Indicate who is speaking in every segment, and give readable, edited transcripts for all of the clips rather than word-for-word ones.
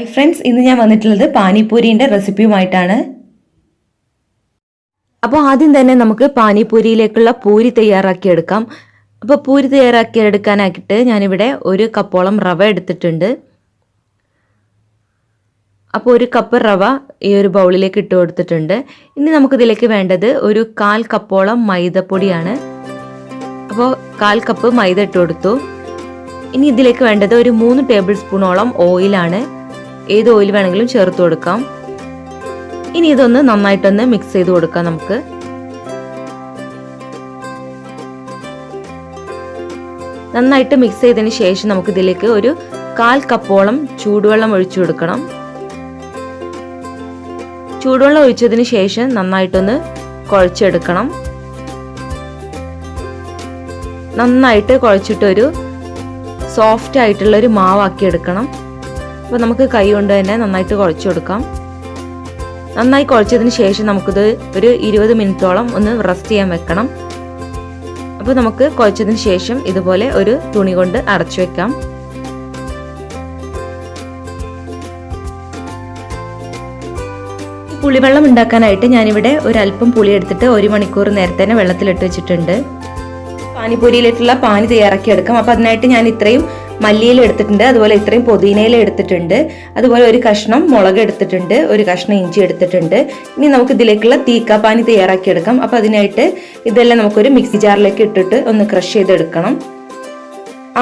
Speaker 1: Hi friends, ഇന്ന് ഞാൻ വന്നിട്ടുള്ളത് പാനിപൂരിൻ്റെ റെസിപ്പിയുമായിട്ടാണ്. അപ്പോൾ ആദ്യം തന്നെ നമുക്ക് പാനിപൂരിയിലേക്കുള്ള പൂരി തയ്യാറാക്കിയെടുക്കാം. അപ്പോൾ പൂരി തയ്യാറാക്കിയെടുക്കാനായിട്ട് ഞാനിവിടെ 1 കപ്പോളം റവ എടുത്തിട്ടുണ്ട്. അപ്പോൾ 1 കപ്പ് റവ ഈ ഒരു ബൗളിലേക്ക് ഇട്ട് കൊടുത്തിട്ടുണ്ട്. ഇനി നമുക്കിതിലേക്ക് വേണ്ടത് 1/4 കപ്പോളം മൈദപ്പൊടിയാണ്. അപ്പോൾ 1/4 കപ്പ് മൈദ ഇട്ട് കൊടുത്തു. ഇനി ഇതിലേക്ക് വേണ്ടത് 3 ടേബിൾ സ്പൂണോളം ഓയിലാണ്. ഏത് ഓയിൽ വേണമെങ്കിലും ചേർത്ത് കൊടുക്കാം. ഇനി ഇതൊന്ന് നന്നായിട്ടൊന്ന് മിക്സ് ചെയ്ത് കൊടുക്കാം. നമുക്ക് നന്നായിട്ട് മിക്സ് ചെയ്തതിന് ശേഷം നമുക്ക് ഇതിലേക്ക് 1/4 കപ്പോളം ചൂടുവെള്ളം ഒഴിച്ചു കൊടുക്കണം. ചൂടുവെള്ളം ഒഴിച്ചതിന് ശേഷം നന്നായിട്ടൊന്ന് കുഴച്ചെടുക്കണം. നന്നായിട്ട് കുഴച്ചിട്ടൊരു സോഫ്റ്റ് ആയിട്ടുള്ളൊരു മാവാക്കി എടുക്കണം. അപ്പോൾ നമുക്ക് കൈ കൊണ്ട് തന്നെ നന്നായിട്ട് കുഴച്ചു കൊടുക്കാം. നന്നായി കുഴച്ചതിന് ശേഷം നമുക്കിത് 20 മിനിറ്റോളം ഒന്ന് റെസ്റ്റ് ചെയ്യാൻ വെക്കണം. അപ്പോൾ നമുക്ക് കുഴച്ചതിന് ശേഷം ഇതുപോലെ ഒരു തുണി കൊണ്ട് അടച്ചു വെക്കാം. പുളിവെള്ളം ഉണ്ടാക്കാനായിട്ട് ഞാനിവിടെ ഒരല്പം പുളി എടുത്തിട്ട് 1 മണിക്കൂർ നേരത്തെ തന്നെ വെള്ളത്തിലിട്ട് വെച്ചിട്ടുണ്ട്. പാനിപൂരിയിലേക്കുള്ള പാനി തയ്യാറാക്കി എടുക്കാം. അപ്പോൾ അതിനായിട്ട് ഞാൻ ഇത്രയും മല്ലിയില എടുത്തിട്ടുണ്ട്, അതുപോലെ ഇത്രയും പുതിനയില എടുത്തിട്ടുണ്ട്, അതുപോലെ 1 കഷ്ണം മുളക് എടുത്തിട്ടുണ്ട്, 1 കഷ്ണം ഇഞ്ചി എടുത്തിട്ടുണ്ട്. ഇനി നമുക്ക് ഇതിലേക്കുള്ള തീക്കാപ്പാനി തയ്യാറാക്കി എടുക്കാം. അപ്പോൾ അതിനായിട്ട് ഇതെല്ലാം നമുക്കൊരു മിക്സി ജാറിലേക്ക് ഇട്ടിട്ട് ഒന്ന് ക്രഷ് ചെയ്തെടുക്കണം.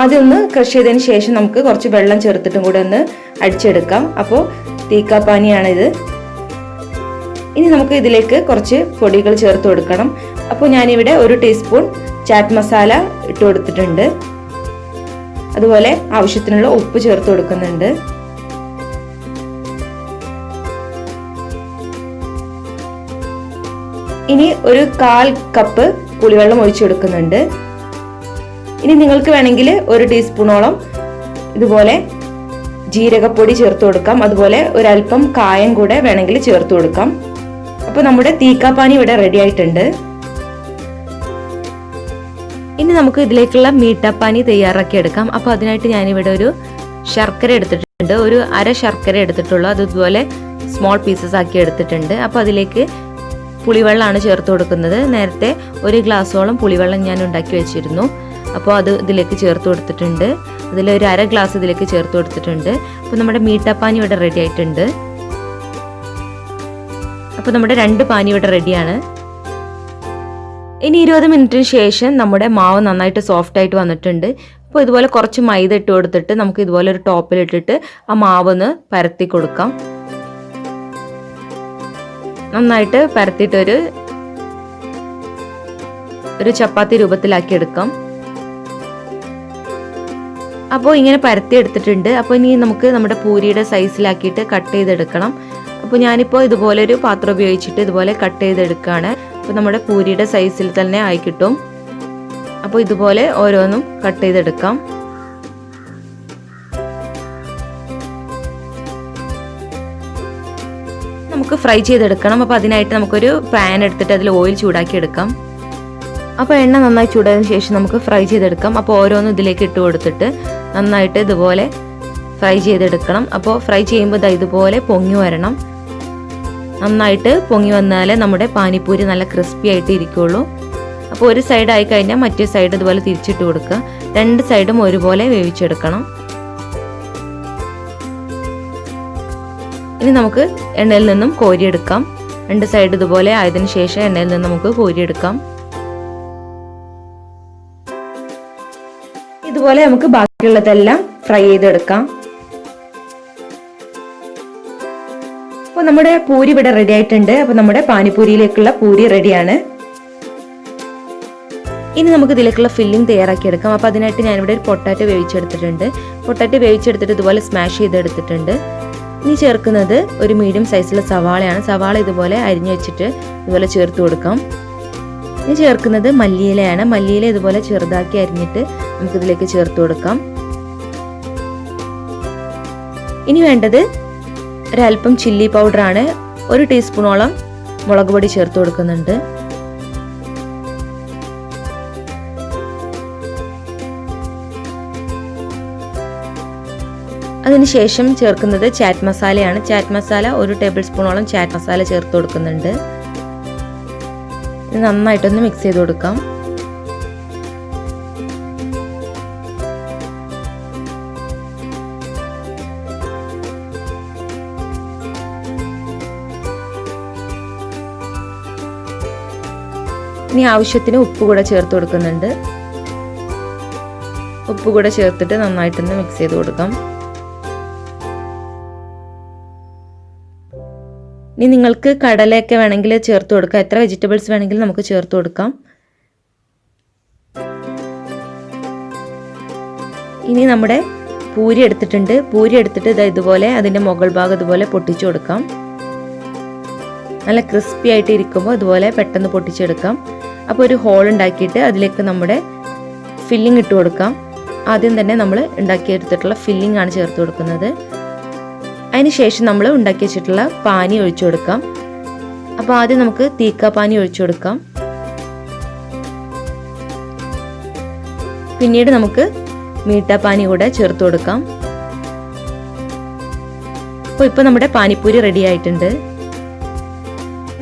Speaker 1: ആദ്യം ഒന്ന് ക്രഷ് ചെയ്തതിന് ശേഷം നമുക്ക് കുറച്ച് വെള്ളം ചേർത്തിട്ടും കൂടെ ഒന്ന് അടിച്ചെടുക്കാം. അപ്പോൾ തീക്കാപ്പാനിയാണിത്. ഇനി നമുക്ക് ഇതിലേക്ക് കുറച്ച് പൊടികൾ ചേർത്ത് കൊടുക്കണം. അപ്പോൾ ഞാനിവിടെ 1 ടീസ്പൂൺ ചാറ്റ് മസാല ഇട്ട് കൊടുത്തിട്ടുണ്ട്, അതുപോലെ ആവശ്യത്തിനുള്ള ഉപ്പ് ചേർത്ത് കൊടുക്കുന്നുണ്ട്. ഇനി 1/4 കപ്പ് പുളിവെള്ളം ഒഴിച്ചു കൊടുക്കുന്നുണ്ട്. ഇനി നിങ്ങൾക്ക് വേണമെങ്കിൽ 1 ടീസ്പൂണോളം ഇതുപോലെ ജീരകപ്പൊടി ചേർത്ത് കൊടുക്കാം, അതുപോലെ ഒരല്പം കായം കൂടെ വേണമെങ്കിൽ ചേർത്ത് കൊടുക്കാം. അപ്പോൾ നമ്മുടെ തീക്കാപ്പാനി ഇവിടെ റെഡി ആയിട്ടുണ്ട്. ഇനി നമുക്ക് ഇതിലേക്കുള്ള മീട്ടാപ്പാനി തയ്യാറാക്കി എടുക്കാം. അപ്പോൾ അതിനായിട്ട് ഞാനിവിടെ 1 ശർക്കര എടുത്തിട്ടുണ്ട്, 1/2 ശർക്കര എടുത്തിട്ടുള്ളൂ. അതുപോലെ സ്മോൾ പീസസ് ആക്കി എടുത്തിട്ടുണ്ട്. അപ്പോൾ അതിലേക്ക് പുളിവെള്ളമാണ് ചേർത്ത് കൊടുക്കുന്നത്. നേരത്തെ 1 ഗ്ലാസോളം പുളിവെള്ളം ഞാൻ ഉണ്ടാക്കി വെച്ചിരുന്നു. അപ്പോൾ അത് ഇതിലേക്ക് ചേർത്ത് കൊടുത്തിട്ടുണ്ട്. അതിൽ 1/2 ഗ്ലാസ് ഇതിലേക്ക് ചേർത്ത് കൊടുത്തിട്ടുണ്ട്. അപ്പോൾ നമ്മുടെ മീട്ടാപ്പാനി ഇവിടെ റെഡി ആയിട്ടുണ്ട്. അപ്പോൾ നമ്മുടെ 2 പാനി ഇവിടെ റെഡിയാണ്. ഇനി 20 മിനിറ്റിന് ശേഷം നമ്മുടെ മാവ് നന്നായിട്ട് സോഫ്റ്റ് ആയിട്ട് വന്നിട്ടുണ്ട്. അപ്പോൾ ഇതുപോലെ കുറച്ച് മൈദ ഇട്ട് കൊടുത്തിട്ട് നമുക്ക് ഇതുപോലെ ഒരു ടോപ്പിലിട്ടിട്ട് ആ മാവൊന്ന് പരത്തി കൊടുക്കാം. നന്നായിട്ട് പരത്തിയിട്ട് ഒരു ചപ്പാത്തി രൂപത്തിലാക്കി എടുക്കാം. അപ്പോൾ ഇങ്ങനെ പരത്തി എടുത്തിട്ടുണ്ട്. അപ്പോൾ ഇനി നമുക്ക് നമ്മുടെ പൂരിയുടെ സൈസിലാക്കിയിട്ട് കട്ട് ചെയ്തെടുക്കണം. അപ്പോൾ ഞാനിപ്പോൾ ഇതുപോലെ ഒരു പാത്രം ഉപയോഗിച്ചിട്ട് ഇതുപോലെ കട്ട് ചെയ്തെടുക്കുകയാണ്. അപ്പോൾ നമ്മുടെ പൂരിയുടെ സൈസിൽ തന്നെ ആയി കിട്ടും. അപ്പോൾ ഇതുപോലെ ഓരോന്നും കട്ട് ചെയ്തെടുക്കാം. നമുക്ക് ഫ്രൈ ചെയ്തെടുക്കണം. അപ്പോൾ അതിനായിട്ട് നമുക്കൊരു പാൻ എടുത്തിട്ട് അതിൽ ഓയിൽ ചൂടാക്കി എടുക്കാം. അപ്പോൾ എണ്ണ നന്നായി ചൂടായതിനു ശേഷം നമുക്ക് ഫ്രൈ ചെയ്തെടുക്കാം. അപ്പോൾ ഓരോന്നും ഇതിലേക്ക് ഇട്ട് കൊടുത്തിട്ട് നന്നായിട്ട് ഇതുപോലെ ഫ്രൈ ചെയ്തെടുക്കണം. അപ്പോൾ ഫ്രൈ ചെയ്യുമ്പോൾ ഇതുപോലെ പൊങ്ങി വരണം. നന്നായിട്ട് പൊങ്ങി വന്നാലേ നമ്മുടെ പാനിപ്പൂരി നല്ല ക്രിസ്പി ആയിട്ട് ഇരിക്കുള്ളൂ. അപ്പോൾ ഒരു സൈഡ് ആയി കഴിഞ്ഞാൽ മറ്റേ സൈഡ് ഇതുപോലെ തിരിച്ചിട്ട് കൊടുക്കുക. 2 സൈഡും ഒരുപോലെ വേവിച്ചെടുക്കണം. ഇനി നമുക്ക് എണ്ണയിൽ നിന്നും കോരിയെടുക്കാം. 2 സൈഡ് ഇതുപോലെ ആയതിനു ശേഷം എണ്ണയിൽ നിന്ന് നമുക്ക് കോരിയെടുക്കാം. ഇതുപോലെ നമുക്ക് ബാക്കിയുള്ളതെല്ലാം ഫ്രൈ ചെയ്തെടുക്കാം. അപ്പോൾ നമ്മുടെ പൂരി ഇവിടെ റെഡി ആയിട്ടുണ്ട്. അപ്പോൾ നമ്മുടെ പാനിപൂരിയിലേക്കുള്ള പൂരി റെഡിയാണ്. ഇനി നമുക്ക് ഇതിലേക്കുള്ള ഫില്ലിംഗ് തയ്യാറാക്കി എടുക്കാം. അപ്പോൾ അതിനായിട്ട് ഞാനിവിടെ ഒരു പൊട്ടാറ്റോ വേവിച്ചെടുത്തിട്ടുണ്ട്. പൊട്ടാറ്റോ വേവിച്ചെടുത്തിട്ട് ഇതുപോലെ സ്മാഷ് ചെയ്തെടുത്തിട്ടുണ്ട്. ഇനി ചേർക്കുന്നത് ഒരു മീഡിയം സൈസിലുള്ള സവാളയാണ്. സവാള ഇതുപോലെ അരിഞ്ഞു വെച്ചിട്ട് ഇതുപോലെ ചേർത്ത് കൊടുക്കാം. ഇനി ചേർക്കുന്നത് മല്ലിയിലയാണ്. മല്ലിയില ഇതുപോലെ ചെറുതാക്കി അരിഞ്ഞിട്ട് നമുക്കിതിലേക്ക് ചേർത്ത് കൊടുക്കാം. ഇനി വേണ്ടത് ഒരല്പം ചില്ലി പൗഡറാണ്. 1 ടീസ്പൂണോളം മുളക് പൊടി ചേർത്ത് കൊടുക്കുന്നുണ്ട്. അതിനുശേഷം ചേർക്കുന്നത് ചാറ്റ് മസാലയാണ്. ചാറ്റ് മസാല 1 ടേബിൾ സ്പൂണോളം ചാറ്റ് മസാല ചേർത്ത് കൊടുക്കുന്നുണ്ട്. ഇത് നന്നായിട്ടൊന്ന് മിക്സ് ചെയ്ത് കൊടുക്കാം. ഇനി ആവശ്യത്തിന് ഉപ്പ് കൂടെ ചേർത്ത് കൊടുക്കുന്നുണ്ട്. ഉപ്പ് കൂടെ ചേർത്തിട്ട് നന്നായിട്ടൊന്ന് മിക്സ് ചെയ്ത് കൊടുക്കാം. ഇനി നിങ്ങൾക്ക് കടലയൊക്കെ വേണമെങ്കിൽ ചേർത്ത് കൊടുക്കാം. എത്ര വെജിറ്റബിൾസ് വേണമെങ്കിലും നമുക്ക് ചേർത്ത് കൊടുക്കാം. ഇനി നമ്മുടെ പൂരി എടുത്തിട്ടുണ്ട്. പൂരി എടുത്തിട്ട് ഇതുപോലെ അതിൻ്റെ മുകൾ ഭാഗം ഇതുപോലെ പൊട്ടിച്ചു കൊടുക്കാം. നല്ല ക്രിസ്പി ആയിട്ട് ഇരിക്കുമ്പോൾ ഇതുപോലെ പെട്ടെന്ന് പൊട്ടിച്ചെടുക്കാം. അപ്പോൾ ഒരു ഹോൾ ഉണ്ടാക്കിയിട്ട് അതിലേക്ക് നമ്മുടെ ഫില്ലിംഗ് ഇട്ട് കൊടുക്കാം. ആദ്യം തന്നെ നമ്മൾ ഉണ്ടാക്കിയെടുത്തിട്ടുള്ള ഫില്ലിംഗ് ആണ് ചേർത്ത് കൊടുക്കുന്നത്. അതിന് ശേഷം നമ്മൾ ഉണ്ടാക്കി വെച്ചിട്ടുള്ള പാനി ഒഴിച്ചു കൊടുക്കാം. അപ്പോൾ ആദ്യം നമുക്ക് തീക്ക പാനി ഒഴിച്ചു കൊടുക്കാം. പിന്നീട് നമുക്ക് മീഠ പാനി കൂടെ ചേർത്ത് കൊടുക്കാം. അപ്പോൾ ഇപ്പോൾ നമ്മുടെ പാനിപ്പൂരി റെഡി ആയിട്ടുണ്ട്.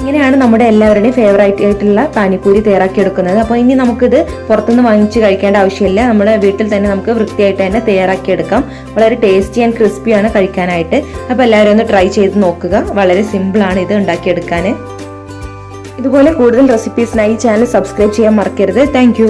Speaker 1: ഇങ്ങനെയാണ് നമ്മുടെ എല്ലാവരുടെയും ഫേവറേറ്റ് ആയിട്ടുള്ള പാനിപ്പൂരി തയ്യാറാക്കിയെടുക്കുന്നത്. അപ്പോൾ ഇനി നമുക്കിത് പുറത്തുനിന്ന് വാങ്ങിച്ച് കഴിക്കേണ്ട ആവശ്യമില്ല. നമ്മുടെ വീട്ടിൽ തന്നെ നമുക്ക് വൃത്തിയായിട്ട് തന്നെ തയ്യാറാക്കിയെടുക്കാം. വളരെ ടേസ്റ്റി ആൻഡ് ക്രിസ്പിയാണ് കഴിക്കാനായിട്ട്. അപ്പോൾ എല്ലാവരും ഒന്ന് ട്രൈ ചെയ്ത് നോക്കുക. വളരെ സിമ്പിളാണ് ഇത് ഉണ്ടാക്കിയെടുക്കാൻ. ഇതുപോലെ കൂടുതൽ റെസിപ്പീസിനായി ചാനൽ സബ്സ്ക്രൈബ് ചെയ്യാൻ മറക്കരുത്. താങ്ക്